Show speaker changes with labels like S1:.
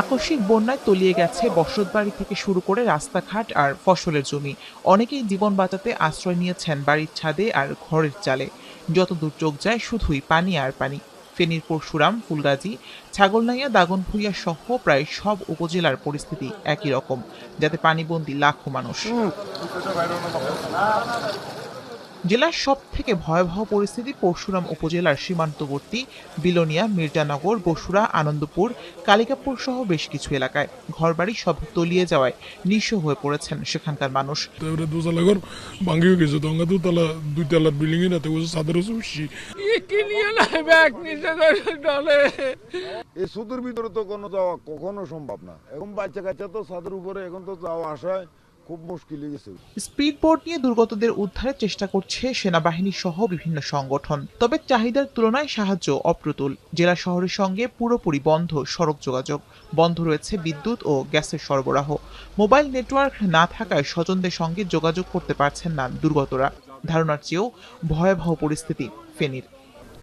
S1: আকস্মিক বন্যায় তলিয়ে গেছে বসতবাড়ি থেকে শুরু করে রাস্তাঘাট আর ফসলের জমি। অনেকেই জীবন বাঁচাতে আশ্রয় নিয়েছেন বাড়ির ছাদে আর ঘরের চালে। যতদূর চোখ যায় শুধুই পানি আর পানি। ফেনীর পরশুরাম, ফুলগাজী, ছাগলনাইয়া, দাগনভূঞা সহ প্রায় সব উপজেলার পরিস্থিতি একই রকম, যাতে পানিবন্দী লাখো মানুষ। জেলার সব থেকে ভয়াবহ পরিস্থিতি পরশুরাম উপজেলার সীমান্তবর্তী বিলোনিয়া, মির্জানগর, বসুরা, আনন্দপুর, কালিকাপুর সহ বেশ কিছু এলাকায় ঘরবাড়ি সব তলিয়ে যাওয়ায় নিঃস্ব হয়ে পড়েছেন সেখানকার মানুষ।
S2: দোতলা ঘর ভাঙিও গেছে, তো দুতলা দুইতলা বিল্ডিং এ রাতে সাদের
S3: এই সুদূর ভিতরে তো কোনো যাওয়া কখনো সম্ভব না। এখন বাচ্চা কাচ্চা তো ছাদের উপরে, এখন তো যাওয়া আসায় খুব মুশকিল হয়ে গেছে।
S1: স্পিড বোট নিয়ে দুর্গতদের উদ্ধারের চেষ্টা করছে সেনাবাহিনী সহ বিভিন্ন সংগঠন, তবে চাহিদার তুলনায় সাহায্য অপ্রতুল। জেলা শহরের সঙ্গে পুরোপুরি বন্ধ সড়ক যোগাযোগ, বন্ধ রয়েছে বিদ্যুৎ ও গ্যাসের সরবরাহ। মোবাইল নেটওয়ার্ক না থাকায় স্বজনদের সঙ্গে যোগাযোগ করতে পারছেন না দুর্গতরা। ধারণার চেয়েও ভয়াবহ পরিস্থিতি ফেনীর।